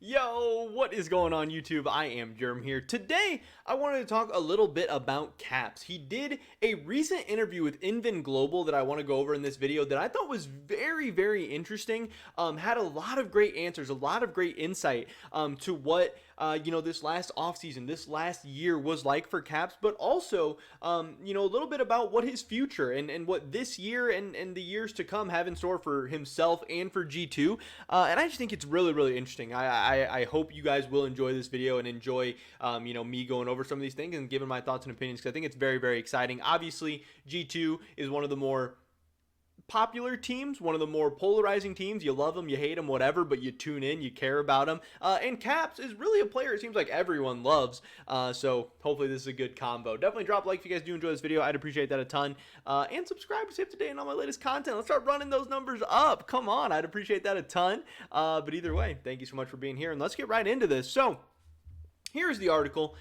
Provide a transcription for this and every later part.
Yo, what is going on YouTube? I am Germ here. Today, I wanted to talk a little bit about caPs. He did a recent interview with Invin Global that I want to go over in this video that I thought was very interesting. Had a lot of great answers, a lot of great insight to what this last offseason, this last year was like for caPs, but also, a little bit about what his future and what this year and the years to come have in store for himself and for G2. And I just think it's really interesting. I hope you guys will enjoy this video and enjoy, me going over some of these things and giving my thoughts and opinions, because I think it's very exciting. Obviously, G2 is one of the more popular teams, one of the more polarizing teams. You love them, you hate them, whatever, but you tune in, you care about them. And caPs is really a player it seems like everyone loves. So hopefully this is a good combo. Definitely drop a like if you guys do enjoy this video. I'd appreciate that a ton. And subscribe to stay up to date on all my latest content. Let's start running those numbers up. Come on, I'd appreciate that a ton. But either way, thank you so much for being here, and let's get right into this. So here's the article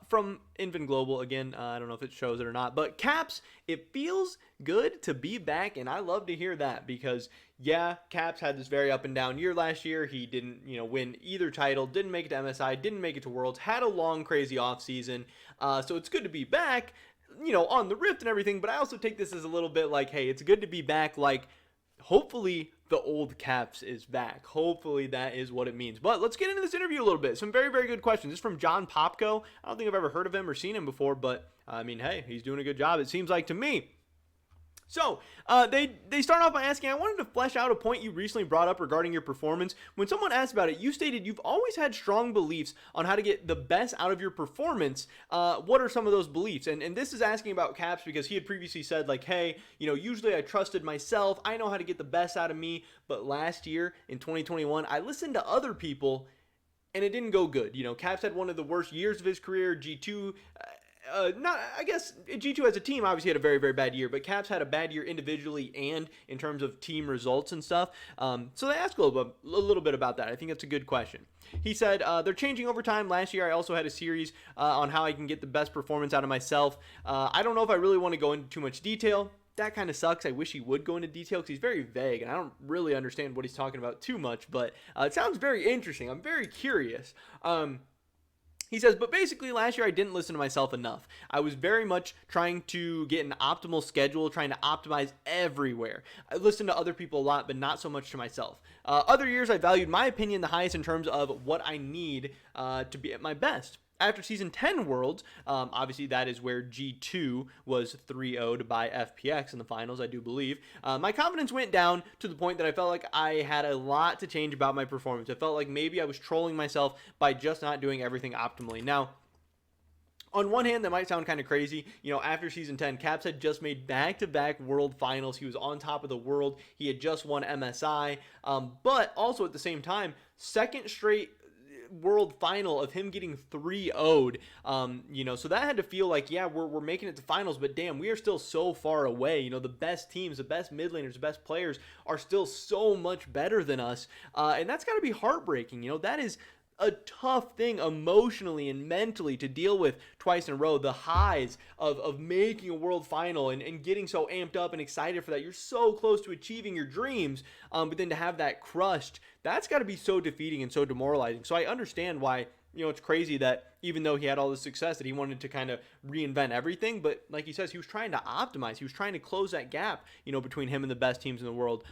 from Invin Global. Again, I don't know if it shows it or not, but caPs, it feels good to be back, and I love to hear that because, yeah, caPs had this very up and down year last year. He didn't, win either title, didn't make it to MSI, didn't make it to Worlds, had a long, crazy offseason. So it's good to be back, on the Rift and everything, but I also take this as a little bit like, hey, it's good to be back, like, hopefully the old caPs is back. Hopefully that is what it means. But let's get into this interview a little bit. Some very good questions. This is from John Popko. I don't think I've ever heard of him or seen him before, but I mean, hey, he's doing a good job, it seems like to me. So, they start off by asking, I wanted to flesh out a point you recently brought up regarding your performance. When someone asked about it, you stated you've always had strong beliefs on how to get the best out of your performance. What are some of those beliefs? And this is asking about caPs because he had previously said, like, hey, usually I trusted myself. I know how to get the best out of me. But last year, in 2021, I listened to other people, and it didn't go good. caPs had one of the worst years of his career. G2... I guess G2 as a team obviously had a very bad year, but caPs had a bad year individually and in terms of team results and stuff. So they asked a little bit about that. I think that's a good question. He said, they're changing over time. Last year, I also had a series on how I can get the best performance out of myself. I don't know if I really want to go into too much detail. That kind of sucks. I wish he would go into detail because he's very vague, and I don't really understand what he's talking about too much, but it sounds very interesting. I'm very curious. He says, but basically last year I didn't listen to myself enough. I was very much trying to get an optimal schedule, trying to optimize everywhere. I listened to other people a lot, but not so much to myself. Other years I valued my opinion the highest in terms of what I need to be at my best. After Season 10 Worlds, obviously that is where G2 was 3-0'd by FPX in the finals, I do believe. My confidence went down to the point that I felt like I had a lot to change about my performance. I felt like maybe I was trolling myself by just not doing everything optimally. Now, on one hand, that might sound kind of crazy. After Season 10, caPs had just made back-to-back World Finals. He was on top of the world. He had just won MSI. But also at the same time, second straight World Final of him getting 3-0'd, so that had to feel like, yeah, we're making it to finals, but damn, we are still so far away. The best teams, the best mid laners, the best players are still so much better than us, and that's got to be heartbreaking. That is a tough thing emotionally and mentally to deal with twice in a row. The highs of making a world final and getting so amped up and excited for that. You're so close to achieving your dreams, but then to have that crushed, that's got to be so defeating and so demoralizing. So I understand why, it's crazy that even though he had all this success that he wanted to kind of reinvent everything, but like he says, he was trying to optimize. He was trying to close that gap, between him and the best teams in the world.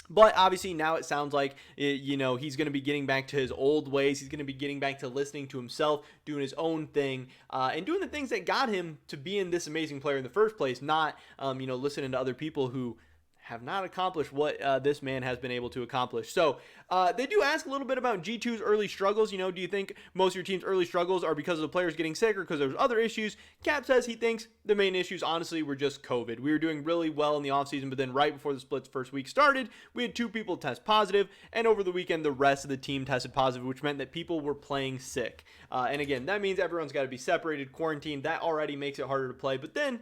But obviously now it sounds like, he's going to be getting back to his old ways. He's going to be getting back to listening to himself, doing his own thing, and doing the things that got him to being this amazing player in the first place, not, listening to other people who have not accomplished what this man has been able to accomplish. So they do ask a little bit about G2's early struggles. Do you think most of your team's early struggles are because of the players getting sick or because there's other issues? caPs says he thinks the main issues, honestly, were just COVID. We were doing really well in the offseason, but then right before the split's first week started, we had 2 people test positive, and over the weekend, the rest of the team tested positive, which meant that people were playing sick. And again, that means everyone's got to be separated, quarantined. That already makes it harder to play, but then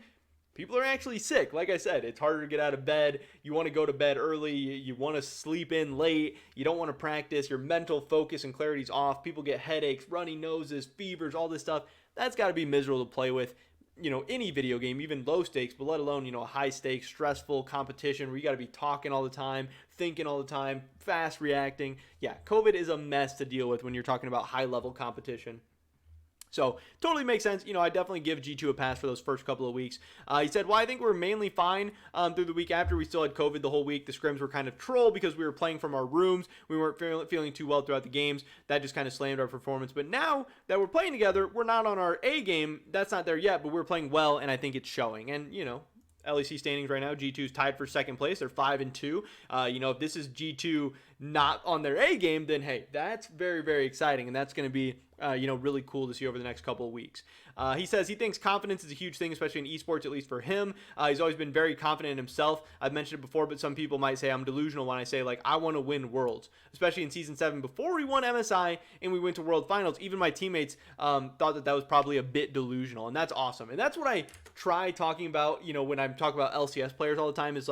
people are actually sick. Like I said, it's harder to get out of bed. You want to go to bed early. You want to sleep in late. You don't want to practice. Your mental focus and clarity's off. People get headaches, runny noses, fevers, all this stuff. That's got to be miserable to play with. any video game, even low stakes, but let alone, a high stakes, stressful competition where you got to be talking all the time, thinking all the time, fast reacting. Yeah, COVID is a mess to deal with when you're talking about high level competition. So totally makes sense. I definitely give G2 a pass for those first couple of weeks. He said, well, I think we're mainly fine through the week after. We still had COVID the whole week. The scrims were kind of troll because we were playing from our rooms. We weren't feeling too well throughout the games. That just kind of slammed our performance. But now that we're playing together, we're not on our A game. That's not there yet, but we're playing well, and I think it's showing. And, LEC standings right now, G2 is tied for second place. They're 5-2. If this is G2 not on their A game, then hey, that's very, very exciting, and that's going to be really cool to see over the next couple of weeks. He says he thinks confidence is a huge thing, especially in esports, at least for him. He's always been very confident in himself. I've mentioned it before, but some people might say I'm delusional when I say, I want to win Worlds, especially in Season 7. Before we won MSI and we went to World Finals, even my teammates thought that was probably a bit delusional, and that's awesome. And that's what I try talking about, when I'm talking about LCS players all the time, is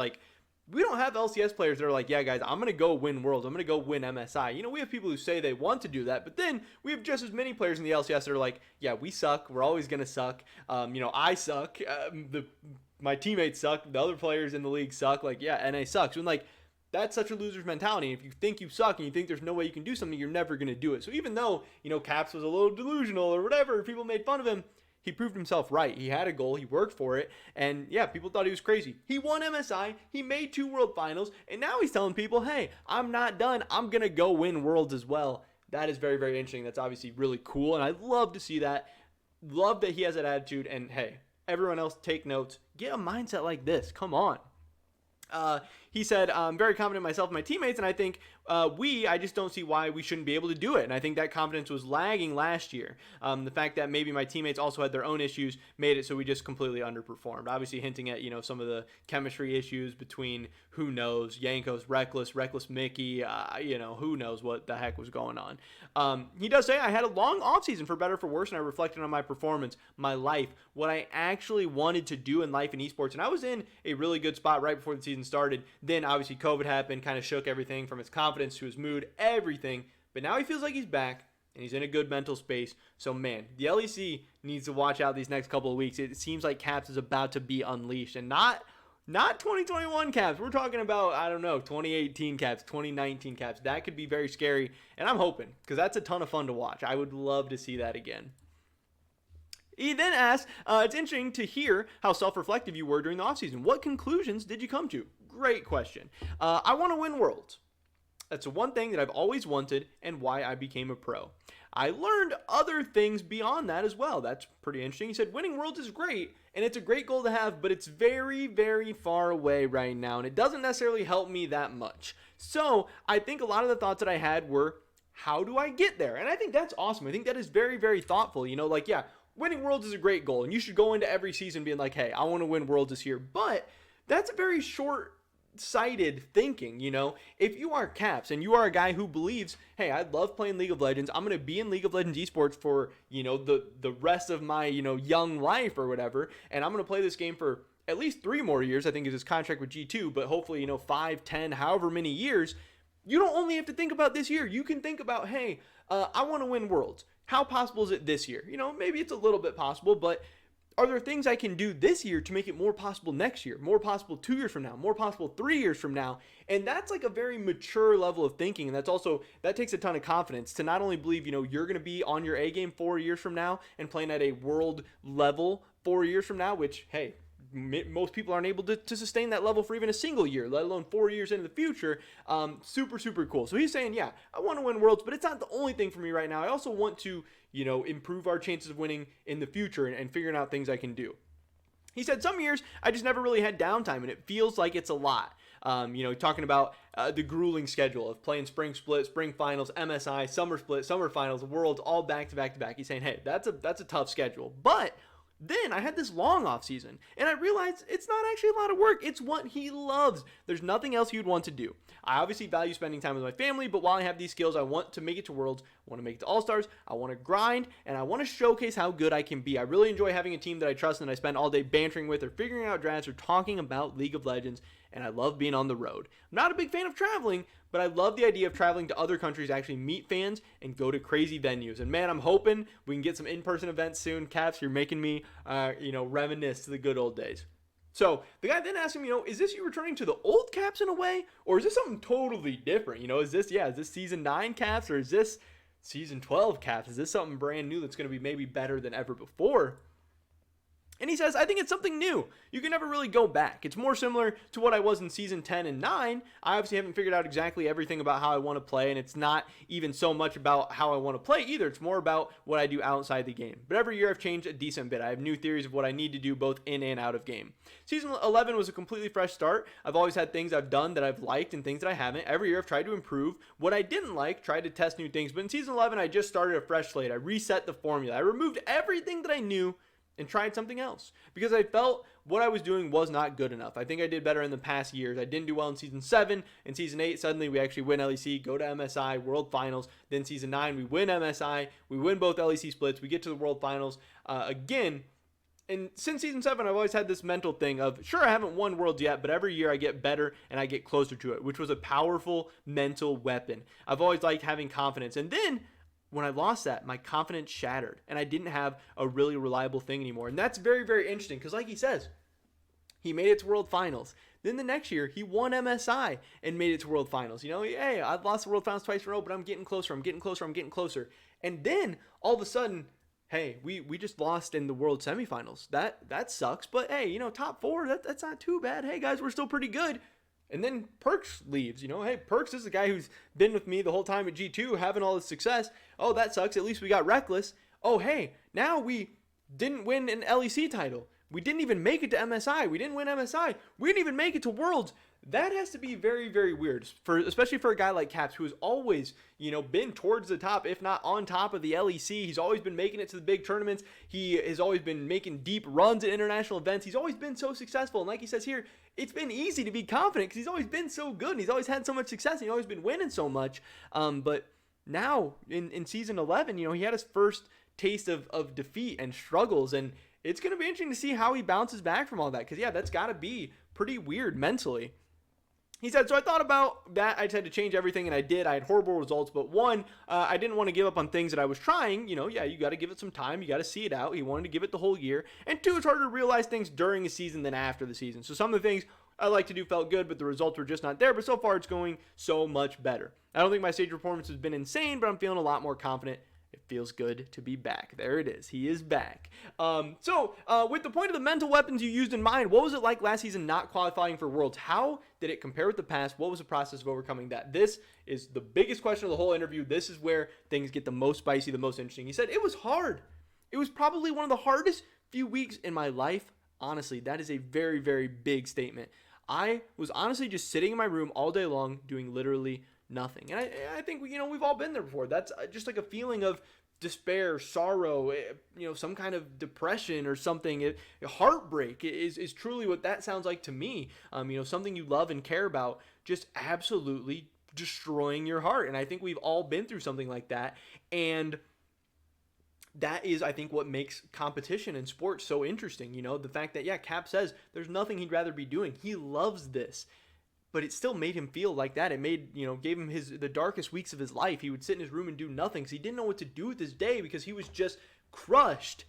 we don't have LCS players that are like, yeah, guys, I'm going to go win Worlds. I'm going to go win MSI. We have people who say they want to do that, but then we have just as many players in the LCS that are like, yeah, we suck. We're always going to suck. I suck. My teammates suck. The other players in the league suck. NA sucks. And that's such a loser's mentality. If you think you suck and you think there's no way you can do something, you're never going to do it. So even though, caPs was a little delusional or whatever, people made fun of him, he proved himself right. He had a goal. He worked for it. And yeah, people thought he was crazy. He won MSI. He made 2 World Finals. And now he's telling people, hey, I'm not done. I'm going to go win Worlds as well. That is very, very interesting. That's obviously really cool. And I love to see that. Love that he has that attitude. And hey, everyone else take notes. Get a mindset like this. Come on. He said, I'm very confident in myself and my teammates, and I think I just don't see why we shouldn't be able to do it. And I think that confidence was lagging last year. The fact that maybe my teammates also had their own issues made it so we just completely underperformed. Obviously hinting at, some of the chemistry issues between, who knows, Yankos, Reckless Mickey, who knows what the heck was going on. He does say, I had a long offseason for better or for worse, and I reflected on my performance, my life, what I actually wanted to do in life in esports. And I was in a really good spot right before the season started. Then obviously COVID happened, kind of shook everything from his confidence to his mood, everything. But now he feels like he's back and he's in a good mental space. So man, the LEC needs to watch out these next couple of weeks. It seems like caPs is about to be unleashed, and not 2021 caPs. We're talking about, 2018 caPs, 2019 caPs. That could be very scary, and I'm hoping, because that's a ton of fun to watch. I would love to see that again. He then asked, it's interesting to hear how self-reflective you were during the offseason. What conclusions did you come to? Great question. I want to win Worlds. That's the one thing that I've always wanted and why I became a pro. I learned other things beyond that as well. That's pretty interesting. He said, winning Worlds is great, and it's a great goal to have, but it's very, very far away right now, and it doesn't necessarily help me that much. So I think a lot of the thoughts that I had were, how do I get there? And I think that's awesome. I think that is very, very thoughtful. Winning Worlds is a great goal, and you should go into every season being like, hey, I want to win Worlds this year. But that's a very short-sighted thinking, If you are caPs and you are a guy who believes, hey, I love playing League of Legends, I'm going to be in League of Legends esports for, the rest of my, young life or whatever, and I'm going to play this game for at least 3 more years, I think is his contract with G2, but hopefully, 5, 10, however many years, you don't only have to think about this year. You can think about, hey, I want to win Worlds. How possible is it this year? Maybe it's a little bit possible, but are there things I can do this year to make it more possible next year, more possible 2 years from now, more possible 3 years from now? And that's a very mature level of thinking. And that takes a ton of confidence to not only believe, you're going to be on your A game 4 years from now and playing at a world level 4 years from now, which, hey, most people aren't able to sustain that level for even a single year, let alone 4 years into the future. Super, super cool. So he's saying, yeah, I want to win Worlds, but it's not the only thing for me right now. I also want to, improve our chances of winning in the future and figuring out things I can do. He said, some years I just never really had downtime, and it feels like it's a lot. Talking about the grueling schedule of playing spring split, spring finals, MSI, summer split, summer finals, Worlds, all back to back to back. He's saying, hey, that's a tough schedule. But then I had this long off season, and I realized it's not actually a lot of work. It's what he loves. There's nothing else he would want to do. I obviously value spending time with my family, but while I have these skills, I want to make it to Worlds. I want to make it to All-Stars. I want to grind, and I want to showcase how good I can be. I really enjoy having a team that I trust and I spend all day bantering with or figuring out drafts or talking about League of Legends. and I love being on the road. I'm not a big fan of traveling, but I love the idea of traveling to other countries to actually meet fans and go to crazy venues. And man, I'm hoping we can get some in-person events soon. Caps, you're making me, reminisce to the good old days. So the guy then asked him, is this you returning to the old Caps in a way, or is this something totally different? Is this season 9 Caps, or is this season 12 Caps? Is this something brand new that's going to be maybe better than ever before? And he says, I think it's something new. You can never really go back. It's more similar to what I was in season 10 and 9. I obviously haven't figured out exactly everything about how I want to play, and it's not even so much about how I want to play either. It's more about what I do outside the game. But every year I've changed a decent bit. I have new theories of what I need to do both in and out of game. Season 11 was a completely fresh start. I've always had things I've done that I've liked and things that I haven't. Every year I've tried to improve. What I didn't like, tried to test new things. But in season 11, I just started a fresh slate. I reset the formula. I removed everything that I knew and tried something else because I felt what I was doing was not good enough. I think I did better in the past years. I didn't do well in season 7. In season 8, suddenly we actually win LEC, go to MSI, World Finals. Then season 9, we win MSI. We win both LEC splits. We get to the World Finals again. And since season 7, I've always had this mental thing of, sure, I haven't won Worlds yet, but every year I get better and I get closer to it, which was a powerful mental weapon. I've always liked having confidence. And then when I lost that, my confidence shattered and I didn't have a really reliable thing anymore. And that's very, very interesting because like he says, he made it to World Finals. Then the next year, he won MSI and made it to World Finals. Hey, I've lost the World Finals twice in a row, but I'm getting closer, I'm getting closer, I'm getting closer. And then all of a sudden, hey, we just lost in the World Semifinals. That sucks, but hey, top 4, that's not too bad. Hey guys, we're still pretty good. And then Perks leaves, hey, Perks is the guy who's been with me the whole time at G2, having all this success. Oh, that sucks. At least we got Reckless. Oh, hey, now we didn't win an LEC title. We didn't even make it to MSI. We didn't win MSI. We didn't even make it to Worlds. That has to be very, very weird, especially for a guy like Caps, who has always, been towards the top, if not on top of the LEC. He's always been making it to the big tournaments. He has always been making deep runs at international events. He's always been so successful. And like he says here, it's been easy to be confident because he's always been so good. And he's always had so much success. And he's always been winning so much. But now in season 11, he had his first taste of defeat and struggles. And it's going to be interesting to see how he bounces back from all that. Because, yeah, that's got to be pretty weird mentally. He said, so I thought about that. I just had to change everything, and I did. I had horrible results, but one, I didn't want to give up on things that I was trying. You got to give it some time. You got to see it out. He wanted to give it the whole year. And two, it's harder to realize things during a season than after the season. So some of the things I like to do felt good, but the results were just not there. But so far, it's going so much better. I don't think my stage performance has been insane, but I'm feeling a lot more confident. It feels good to be back. There it is. He is back. With the point of the mental weapons you used in mind, what was it like last season not qualifying for Worlds? How did it compare with the past? What was the process of overcoming that? This is the biggest question of the whole interview. This is where things get the most spicy, the most interesting. He said, it was hard. It was probably one of the hardest few weeks in my life. Honestly, that is a very, very big statement. I was honestly just sitting in my room all day long doing literally nothing. And I think, we've all been there before. That's just like a feeling of despair, sorrow, some kind of depression or something. Heartbreak is truly what that sounds like to me. Something you love and care about just absolutely destroying your heart. And I think we've all been through something like that. And that is, I think, what makes competition in sports so interesting. The fact that, Cap says there's nothing he'd rather be doing. He loves this. But it still made him feel like that. It gave him the darkest weeks of his life. He would sit in his room and do nothing because he didn't know what to do with his day because he was just crushed.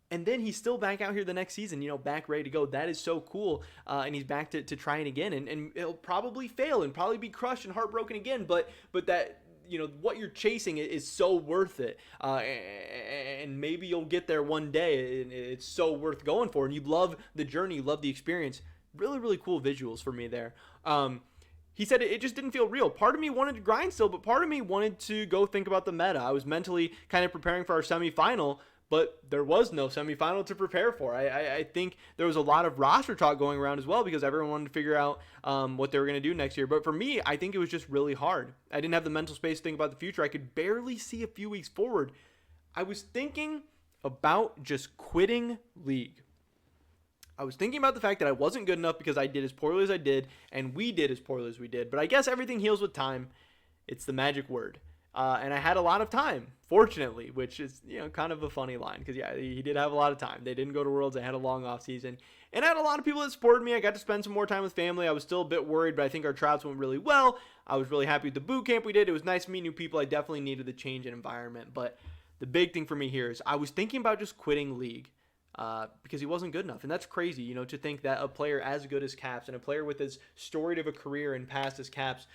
And then he's still back out here the next season, back ready to go. That is so cool. And he's back to trying again. And he'll probably fail and probably be crushed and heartbroken again. But that, what you're chasing is so worth it. And maybe you'll get there one day. And it's so worth going for. And you love the journey. You love the experience. Really, really cool visuals for me there. He said it just didn't feel real. Part of me wanted to grind still, but part of me wanted to go think about the meta. I was mentally kind of preparing for our semifinal, but there was no semifinal to prepare for. I think there was a lot of roster talk going around as well because everyone wanted to figure out what they were going to do next year. But for me, I think it was just really hard. I didn't have the mental space to think about the future. I could barely see a few weeks forward. I was thinking about just quitting League. I was thinking about the fact that I wasn't good enough because I did as poorly as I did, and we did as poorly as we did. But I guess everything heals with time. It's the magic word. And I had a lot of time, fortunately, which is, kind of a funny line because, yeah, he did have a lot of time. They didn't go to Worlds. They had a long off season. And I had a lot of people that supported me. I got to spend some more time with family. I was still a bit worried, but I think our tryouts went really well. I was really happy with the boot camp we did. It was nice to meet new people. I definitely needed the change in environment. But the big thing for me here is I was thinking about just quitting League. Because he wasn't good enough. And that's crazy, to think that a player as good as caPs and a player with as storied of a career and past as caPs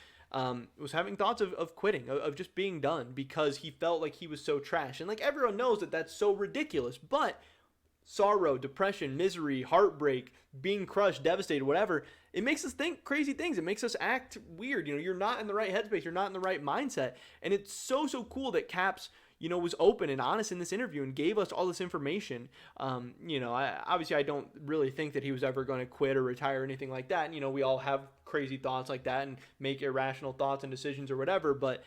was having thoughts of quitting, of just being done because he felt like he was so trash. And like everyone knows that that's so ridiculous. But sorrow, depression, misery, heartbreak, being crushed, devastated, whatever, it makes us think crazy things. It makes us act weird. You're not in the right headspace. You're not in the right mindset. And it's so cool that caPs was open and honest in this interview and gave us all this information. Obviously I don't really think that he was ever going to quit or retire or anything like that. And, we all have crazy thoughts like that and make irrational thoughts and decisions or whatever. But,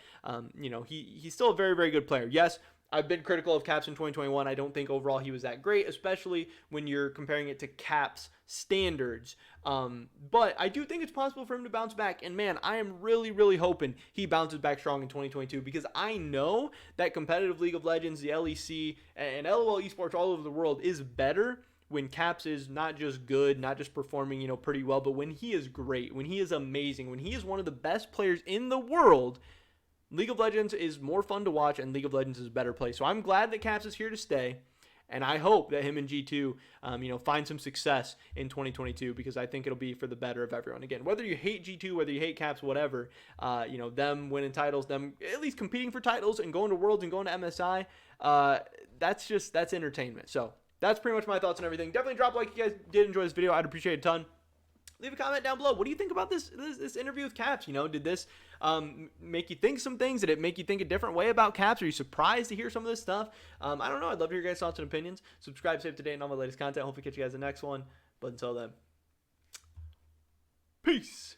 he's still a very, very good player. Yes, I've been critical of caPs in 2021. I don't think overall he was that great, especially when you're comparing it to caPs standards. But I do think it's possible for him to bounce back. And man, I am really, really hoping he bounces back strong in 2022 because I know that competitive League of Legends, the LEC, and LOL esports all over the world is better when caPs is not just good, not just performing, pretty well, but when he is great, when he is amazing, when he is one of the best players in the world. League of Legends is more fun to watch, and League of Legends is a better play. So I'm glad that caPs is here to stay, and I hope that him and G2, find some success in 2022 because I think it'll be for the better of everyone. Again, whether you hate G2, whether you hate caPs, whatever, them winning titles, them at least competing for titles and going to Worlds and going to MSI, that's entertainment. So that's pretty much my thoughts on everything. Definitely drop a like if you guys did enjoy this video. I'd appreciate it a ton. Leave a comment down below. What do you think about this interview with caPs? Did this make you think some things? Did it make you think a different way about caPs? Are you surprised to hear some of this stuff? I don't know. I'd love to hear your guys' thoughts and opinions. Subscribe, stay up to date on all my latest content. Hopefully catch you guys in the next one. But until then, peace.